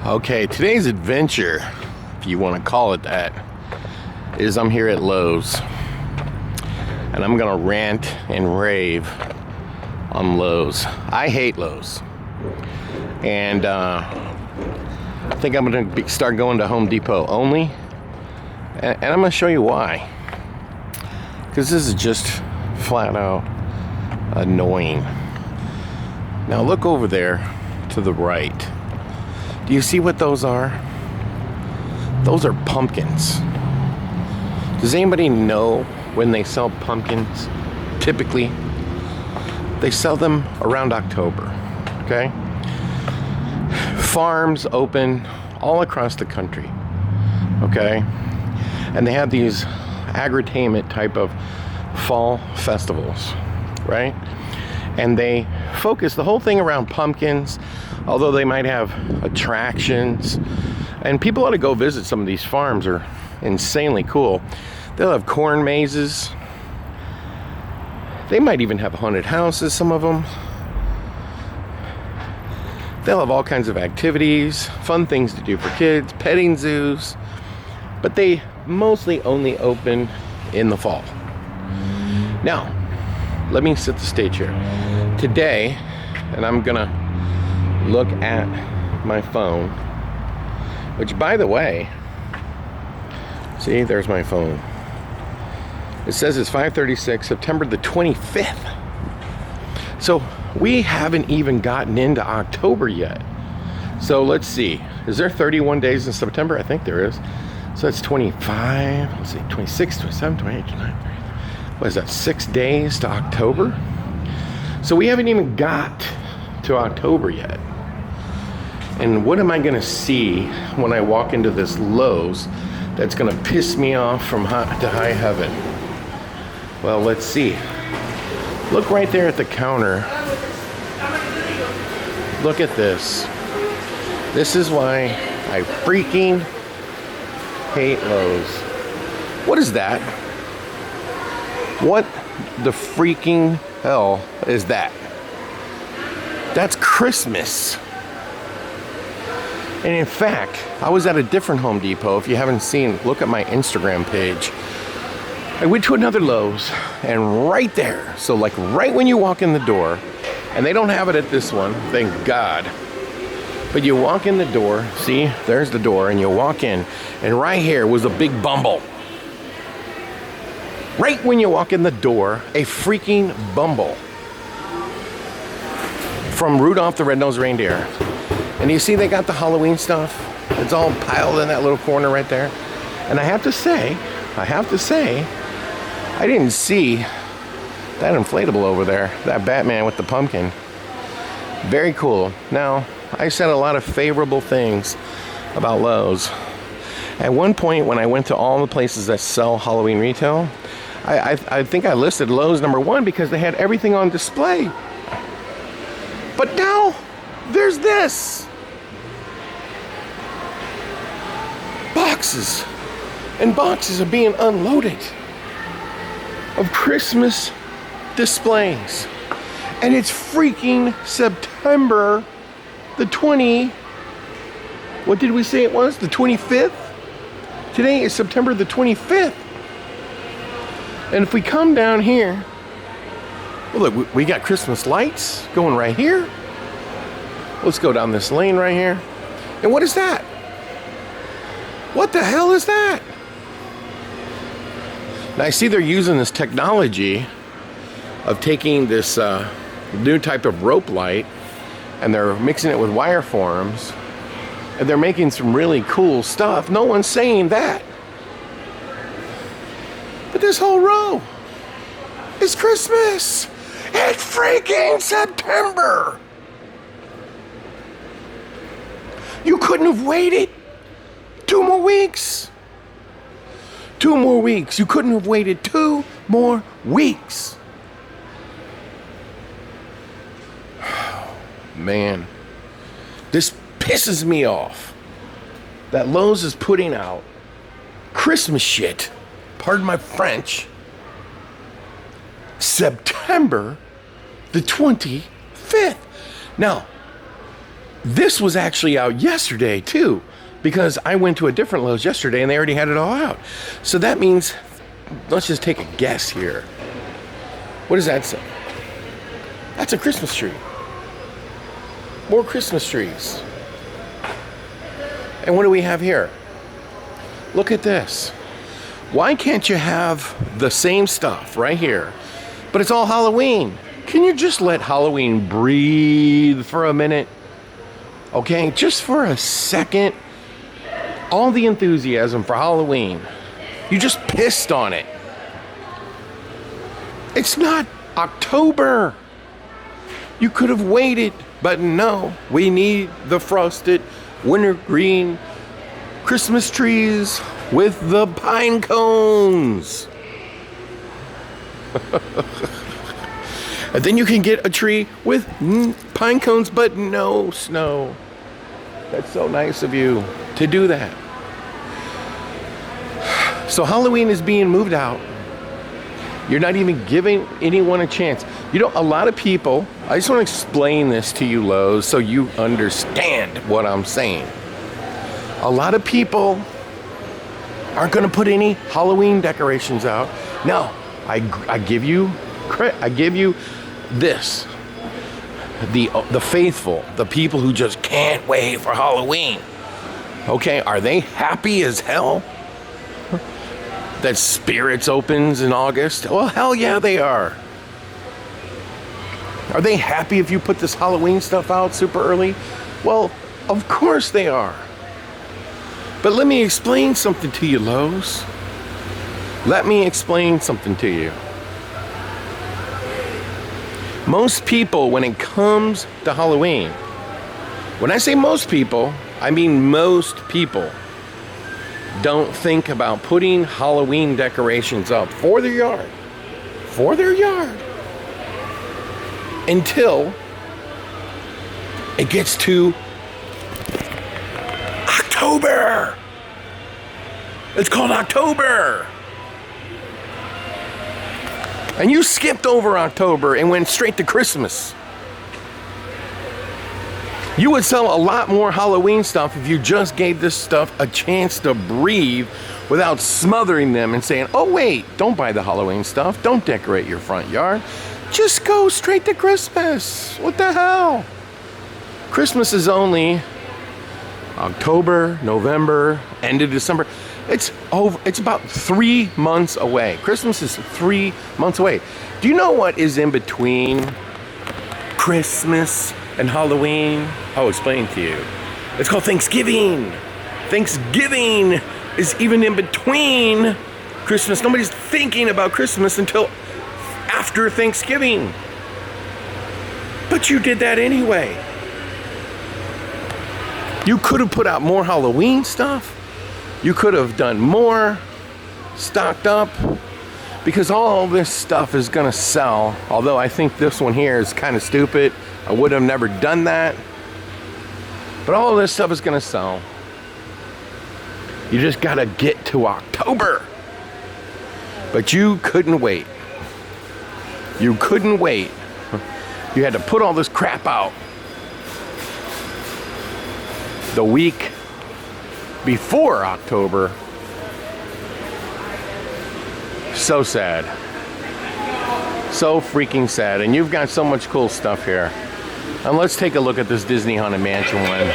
Okay, today's adventure, if you want to call it that, is I'm here at Lowe's. And I'm going to rant and rave on Lowe's. I hate Lowe's. And I think I'm going to start going to Home Depot only. And I'm going to show you why. Because this is just flat out annoying. Now look over there to the right. Do you see what those are? Those are pumpkins. Does anybody know when they sell pumpkins? Typically, they sell them around October, okay? Farms open all across the country, okay? And they have these agri-tainment type of fall festivals, right? And they focus the whole thing around pumpkins, although they might have attractions. And people ought to go visit some of these farms. Are insanely cool. They'll have corn mazes. They might even have haunted houses, some of them. They'll have all kinds of activities, fun things to do for kids, petting zoos. But they mostly only open in the fall. Now, let me set the stage here. Today, and I'm gonna look at my phone, which, by the way, see, there's my phone. It says it's 5:36, September the 25th. So we haven't even gotten into October yet. So let's see, is there 31 days in September? I think there is. So that's 25, let's see, 26, 27, 28, 29, 30. What is that, 6 days to October? So we haven't even got to October yet. And what am I gonna see when I walk into this Lowe's that's gonna piss me off from hot to high heaven? Well, let's see. Look right there at the counter. Look at this. This is why I freaking hate Lowe's. What is that? What the freaking hell is that? That's Christmas. And in fact, I was at a different Home Depot. If you haven't seen, look at my Instagram page. I went to another Lowe's, and right there, so like right when you walk in the door, and they don't have it at this one, thank God. But you walk in the door, see, there's the door, and you walk in, and right here was a big Bumble. Right when you walk in the door, a freaking Bumble from Rudolph the Red-Nosed Reindeer. And you see they got the Halloween stuff. It's all piled in that little corner right there. And I have to say, I didn't see that inflatable over there, that Batman with the pumpkin. Very cool. Now, I said a lot of favorable things about Lowe's. At one point, when I went to all the places that sell Halloween retail, I think I listed Lowe's number one because they had everything on display. But now, there's this. Boxes and boxes are being unloaded of Christmas displays. And it's freaking September the what did we say it was? The 25th? Today is September the 25th. And if we come down here, well, look, we got Christmas lights going right here. Let's go down this lane right here. And what is that? What the hell is that? Now I see they're using this technology of taking this new type of rope light and they're mixing it with wire forms and they're making some really cool stuff. No one's saying that. But this whole row is Christmas. It's freaking September. You couldn't have waited 2 more weeks. 2 more weeks. You couldn't have waited 2 more weeks. Man, this pisses me off that Lowe's is putting out Christmas shit, pardon my French, September the 25th. Now, This was actually out yesterday too, because I went to a different Lowe's yesterday and they already had it all out. So that means, let's just take a guess here. What does that say? That's a Christmas tree. More Christmas trees. And what do we have here? Look at this. Why can't you have the same stuff right here, but it's all Halloween? Can you just let Halloween breathe for a minute? Okay, just for a second. All the enthusiasm for Halloween, you just pissed on it. It's not October. You could have waited, but no, we need the frosted wintergreen Christmas trees with the pine cones. And then you can get a tree with pine cones, but no snow. That's so nice of you to do that. So Halloween is being moved out. You're not even giving anyone a chance. You know, a lot of people, I just want to explain this to you, Lowe's, so you understand what I'm saying. A lot of people aren't going to put any Halloween decorations out. No, I give you this. The faithful, the people who just can't wait for Halloween. Okay, are they happy as hell that Spirits opens in August? Well, hell yeah, they are. Are they happy if you put this Halloween stuff out super early? Well, of course they are. But let me explain something to you, Lowe's. Let me explain something to you. Most people, when it comes to Halloween, when I say most people, I mean most people don't think about putting Halloween decorations up for their yard. Until it gets to October. It's called October. And you skipped over October and went straight to Christmas. You would sell a lot more Halloween stuff if you just gave this stuff a chance to breathe without smothering them and saying, oh wait, don't buy the Halloween stuff. Don't decorate your front yard. Just go straight to Christmas. What the hell? Christmas is only October, November, end of December. It's about 3 months away. Christmas is 3 months away. Do you know what is in between Christmas and Halloween? I'll explain to you. It's called Thanksgiving. Thanksgiving is even in between Christmas. Nobody's thinking about Christmas until after Thanksgiving. But you did that anyway. You could have put out more Halloween stuff. You could have done more, stocked up, because all this stuff is gonna sell. Although I think this one here is kind of stupid. I would have never done that. But all this stuff is gonna sell. You just gotta get to October. But you couldn't wait. You couldn't wait. You had to put all this crap out the week before October. So sad. So freaking sad. And you've got so much cool stuff here. And let's take a look at this Disney Haunted Mansion one.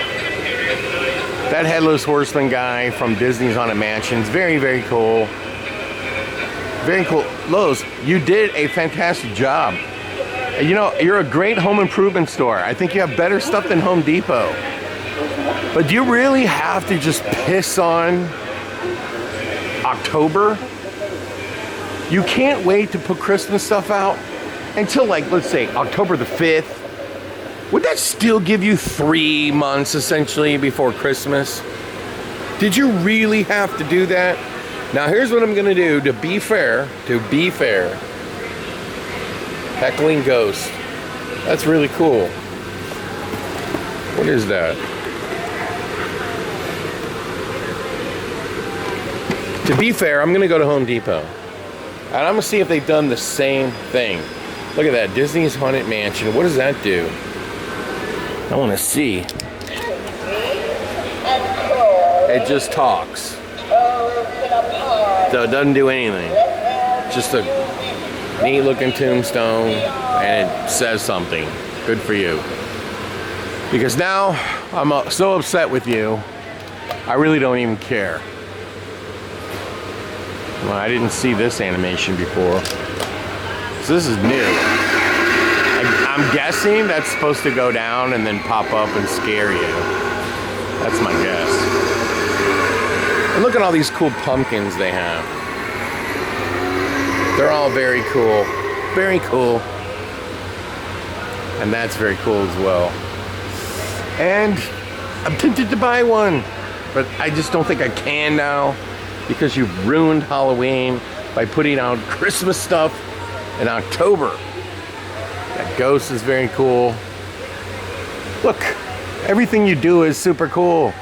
That Headless Horseman guy from Disney's Haunted Mansion's very, very cool. Very cool. Lowe's, you did a fantastic job. You know, you're a great home improvement store. I think you have better stuff than Home Depot. But do you really have to just piss on October? You can't wait to put Christmas stuff out until, like, let's say October the 5th. Would that still give you 3 months essentially before Christmas? Did you really have to do that? Now here's what I'm gonna do to be fair. Heckling Ghost. That's really cool. What is that? To be fair, I'm gonna go to Home Depot. And I'm gonna see if they've done the same thing. Look at that, Disney's Haunted Mansion. What does that do? I wanna see. It just talks. So it doesn't do anything. Just a neat looking tombstone, and it says something. Good for you. Because now I'm so upset with you, I really don't even care. Well, I didn't see this animation before. So this is new. I'm guessing that's supposed to go down and then pop up and scare you. That's my guess. And look at all these cool pumpkins they have. They're all very cool. Very cool. And that's very cool as well. And I'm tempted to buy one, but I just don't think I can now because you've ruined Halloween by putting out Christmas stuff in October. That ghost is very cool. Look, everything you do is super cool.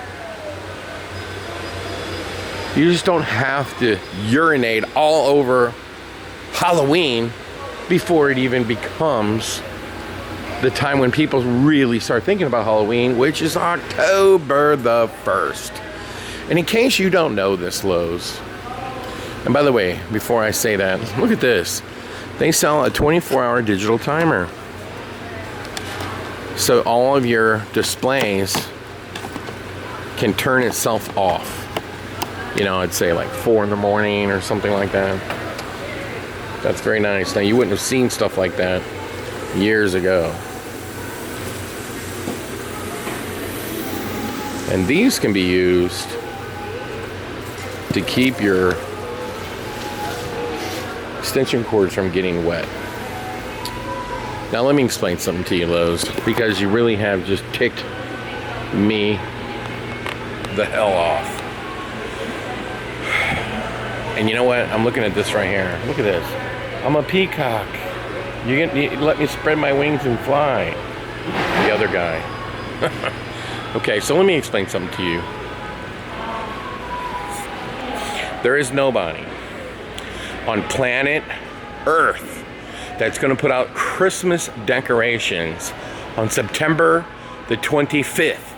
You just don't have to urinate all over Halloween before it even becomes the time when people really start thinking about Halloween, which is October the 1st. And in case you don't know this, Lowe's, and by the way, before I say that, look at this. They sell a 24-hour digital timer. So all of your displays can turn itself off. You know, I'd say like 4 in the morning or something like that. That's very nice. Now, you wouldn't have seen stuff like that years ago. And these can be used to keep your extension cords from getting wet. Now let me explain something to you, Lowe's, because you really have just ticked me the hell off. And you know what? I'm looking at this right here. Look at this. I'm a peacock. You let me spread my wings and fly. The other guy. Okay, so let me explain something to you. There is nobody on planet Earth that's going to put out Christmas decorations on September the 25th.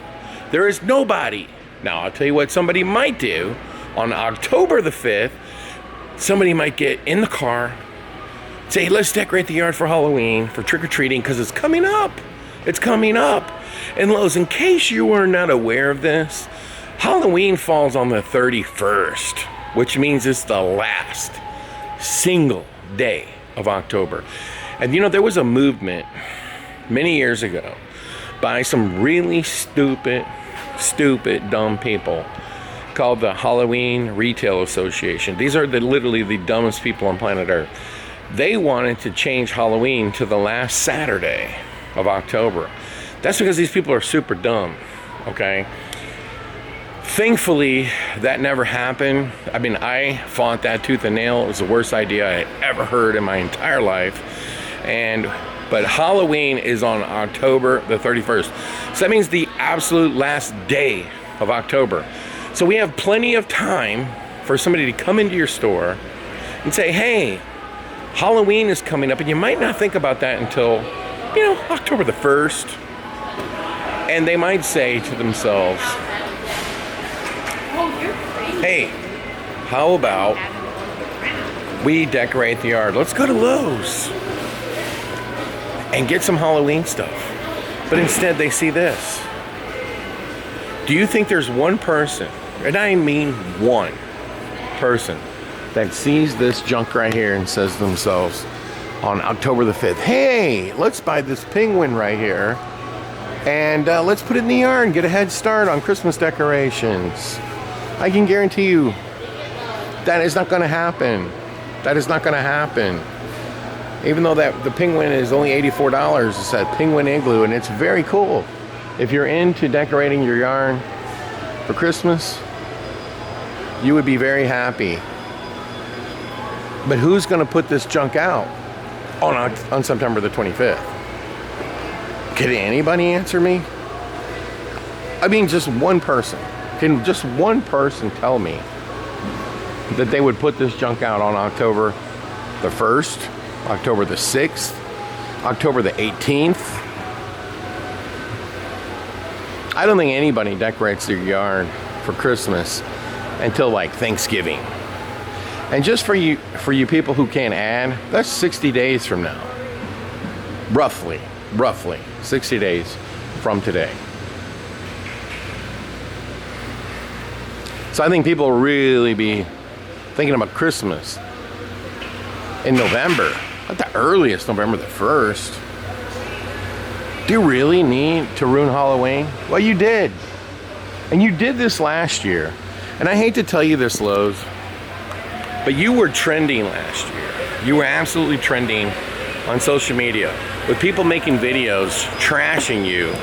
There is nobody. Now, I'll tell you what somebody might do. On October the 5th, somebody might get in the car, say, hey, let's decorate the yard for Halloween, for trick-or-treating, because it's coming up. It's coming up. And Lowe's, in case you were not aware of this, Halloween falls on the 31st, which means it's the last single day of October. And you know, there was a movement many years ago by some really stupid, dumb people called the Halloween Retail Association. These are literally the dumbest people on planet Earth. They wanted to change Halloween to the last Saturday of October. That's because these people are super dumb, okay? Thankfully, that never happened. I mean, I fought that tooth and nail. It was the worst idea I had ever heard in my entire life. But Halloween is on October the 31st. So that means the absolute last day of October. So we have plenty of time for somebody to come into your store and say, hey, Halloween is coming up, and you might not think about that until, you know, October the 1st. And they might say to themselves, hey, how about we decorate the yard? Let's go to Lowe's and get some Halloween stuff. But instead they see this. Do you think there's one person, and I mean one person, that sees this junk right here and says to themselves on October the 5th, hey, let's buy this penguin right here and let's put it in the yard and get a head start on Christmas decorations? I can guarantee you that is not going to happen. That is not going to happen. Even though that the penguin is only $84, it's that penguin igloo, and it's very cool. If you're into decorating your yard for Christmas, you would be very happy. But who's going to put this junk out on September the 25th? Can anybody answer me? I mean, just one person. Can just one person tell me that they would put this junk out on October the 1st, October the 6th, October the 18th? I don't think anybody decorates their yard for Christmas until like Thanksgiving. And just for you people who can't add, that's 60 days from now. Roughly 60 days from today. So I think people will really be thinking about Christmas in November, at the earliest, November the 1st. Do you really need to ruin Halloween? Well, you did. And you did this last year. And I hate to tell you this, Lowe's, but you were trending last year. You were absolutely trending on social media with people making videos trashing you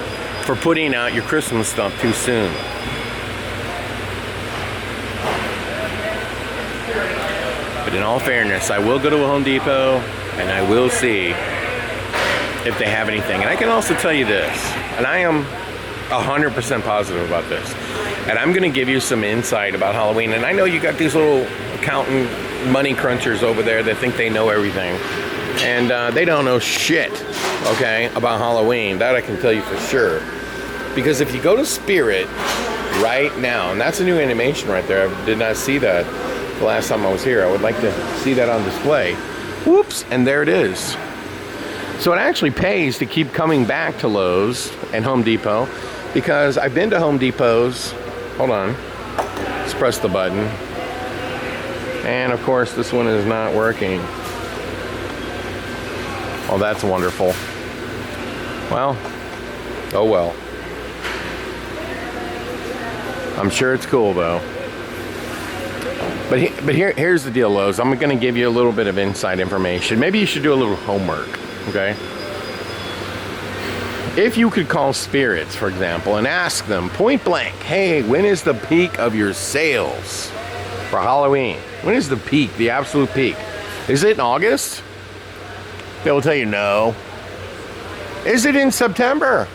for putting out your Christmas stuff too soon. But in all fairness, I will go to a Home Depot and I will see if they have anything. And I can also tell you this, and I am 100% positive about this, and I'm going to give you some insight about Halloween. And I know you got these little accountant money crunchers over there that think they know everything, and they don't know shit, okay, about Halloween. That I can tell you for sure. Because if you go to Spirit right now, and that's a new animation right there, I did not see that the last time I was here. I would like to see that on display. Whoops, and there it is. So it actually pays to keep coming back to Lowe's and Home Depot, because I've been to Home Depot's. Hold on. Let's press the button. And of course, this one is not working. Oh, that's wonderful. Well, oh well. I'm sure it's cool though. But here's the deal, Lowe's. I'm going to give you a little bit of inside information. Maybe you should do a little homework. Okay. If you could call Spirits, for example, and ask them point blank, hey, when is the peak of your sales for Halloween? When is the peak, the absolute peak? Is it in August? They will tell you no. Is it in September?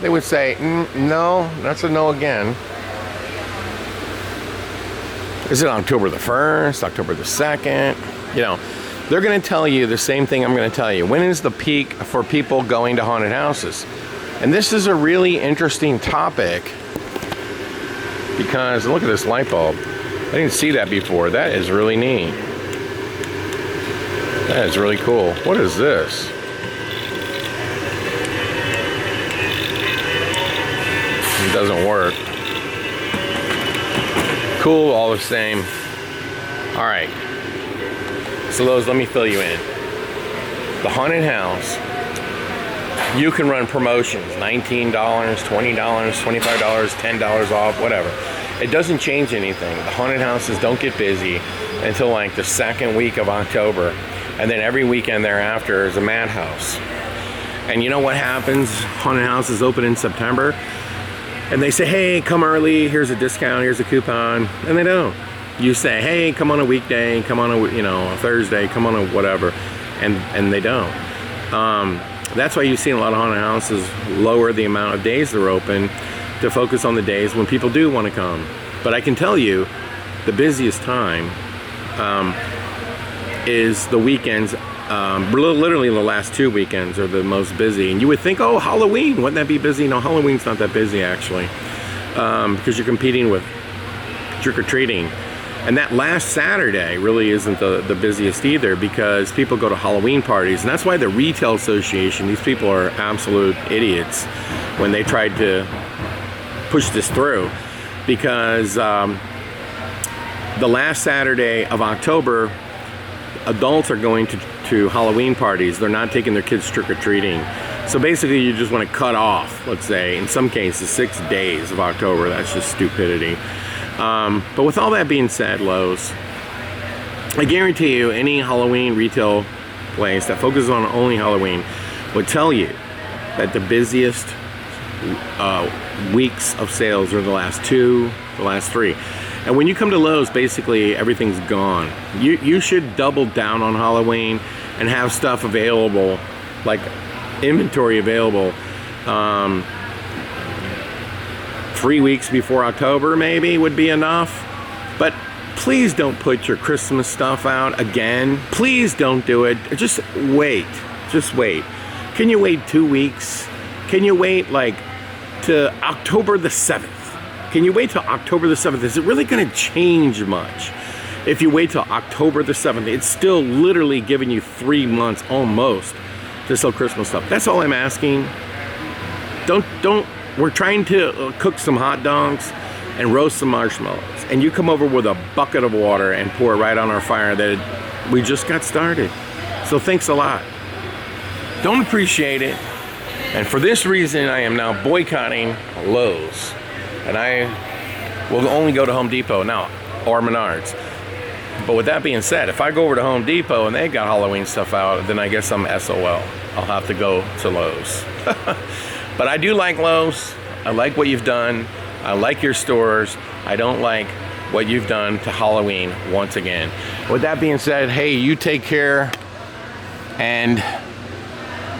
They would say, no, that's a no again. Is it October the 1st, October the 2nd? You know, they're going to tell you the same thing I'm going to tell you. When is the peak for people going to haunted houses? And this is a really interesting topic, because look at this light bulb. I didn't see that before. That is really neat. That is really cool. What is this? It doesn't work. Cool all the same. All right. So those, let me fill you in. The haunted house, you can run promotions, $19, $20, $25, $10 off, whatever. It doesn't change anything. The haunted houses don't get busy until like the second week of October. And then every weekend thereafter is a madhouse. And you know what happens? Haunted houses open in September. And they say, hey, come early, here's a discount, here's a coupon. And they don't. You say, hey, come on a weekday, come on a Thursday, come on a whatever, and they don't. That's why you've seen a lot of haunted houses lower the amount of days they're open to focus on the days when people do want to come. But I can tell you, the busiest time is the weekends. Literally the last 2 weekends are the most busy. And you would think, oh, Halloween, wouldn't that be busy? No, Halloween's not that busy actually, because you're competing with trick-or-treating. And that last Saturday really isn't the busiest either, because people go to Halloween parties. And that's why the Retail Association, these people are absolute idiots when they tried to push this through, because the last Saturday of October, adults are going to Halloween parties. They're not taking their kids trick-or-treating. So basically you just want to cut off, let's say, in some cases, 6 days of October. That's just stupidity. But with all that being said, Lowe's, I guarantee you any Halloween retail place that focuses on only Halloween would tell you that the busiest weeks of sales are the last 2, the last 3. And when you come to Lowe's, basically everything's gone. You should double down on Halloween and have stuff available, like inventory available, 3 weeks before October maybe would be enough. But please don't put your Christmas stuff out again. Please don't do it. Just wait. Just wait. Can you wait 2 weeks? Can you wait like to October the 7th? can you wait till October the 7th? Is it really going to change much? If you wait till October the 7th, it's still literally giving you 3 months almost to sell Christmas stuff. That's all I'm asking. We're trying to cook some hot dogs and roast some marshmallows, and you come over with a bucket of water and pour it right on our fire that we just got started. So thanks a lot. Don't appreciate it. And for this reason, I am now boycotting Lowe's. And I will only go to Home Depot now, or Menards. But with that being said, if I go over to Home Depot and they've got Halloween stuff out, then I guess I'm SOL. I'll have to go to Lowe's. But I do like Lowe's. I like what you've done. I like your stores. I don't like what you've done to Halloween once again. With that being said, hey, you take care. And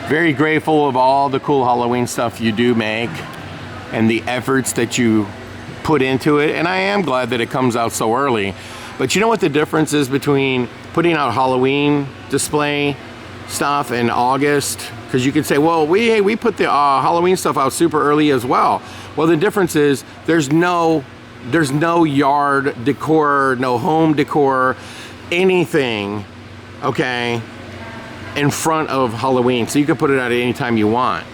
very grateful of all the cool Halloween stuff you do make and the efforts that you put into it. And I am glad that it comes out so early. But you know what the difference is between putting out Halloween display stuff in August? Because you could say, well, we put the Halloween stuff out super early as well. Well, the difference is there's no yard decor, no home decor, anything, okay, in front of Halloween. So you can put it out at any time you want.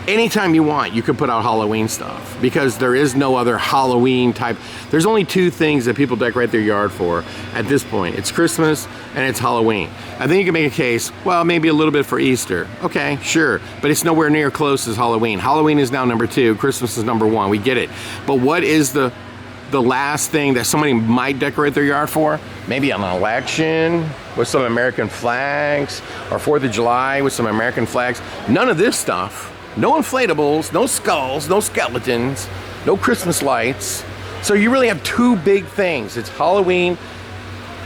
Anytime you want, you can put out Halloween stuff because there is no other Halloween type. There's only 2 things that people decorate their yard for at this point. It's Christmas and it's Halloween. And then you can make a case, well, maybe a little bit for Easter. Okay, sure, but it's nowhere near close as Halloween. Halloween is now number 2, Christmas is number 1, we get it. But what is the last thing that somebody might decorate their yard for? Maybe an election with some American flags, or 4th of July with some American flags. None of this stuff. No inflatables, no skulls, no skeletons, no Christmas lights. So you really have 2 big things. It's Halloween,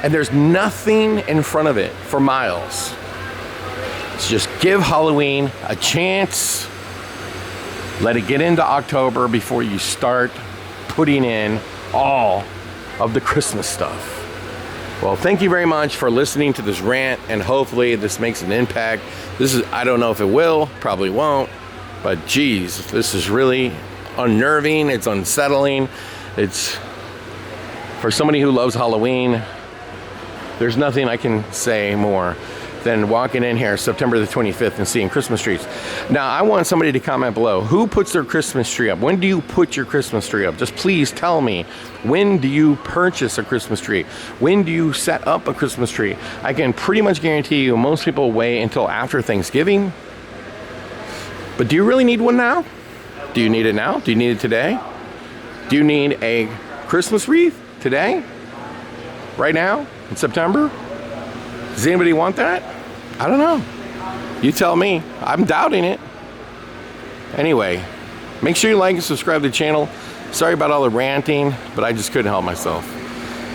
and there's nothing in front of it for miles. So just give Halloween a chance. Let it get into October before you start putting in all of the Christmas stuff. Well, thank you very much for listening to this rant, and hopefully this makes an impact. I don't know if it will, probably won't. But geez, this is really unnerving. It's unsettling. It's for somebody who loves Halloween. There's nothing I can say more than walking in here September the 25th and seeing Christmas trees. Now, I want somebody to comment below. Who puts their Christmas tree up? When do you put your Christmas tree up? Just please tell me. When do you purchase a Christmas tree? When do you set up a Christmas tree? I can pretty much guarantee you most people wait until after Thanksgiving. But do you really need one now? Do you need it now? Do you need it today? Do you need a Christmas wreath today? Right now? In September? Does anybody want that? I don't know. You tell me. I'm doubting it. Anyway, make sure you like and subscribe to the channel. Sorry about all the ranting, but I just couldn't help myself.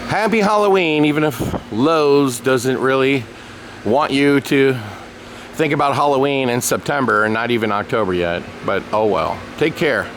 Happy Halloween, even if Lowe's doesn't really want you to think about Halloween in September and not even October yet, but oh well. Take care.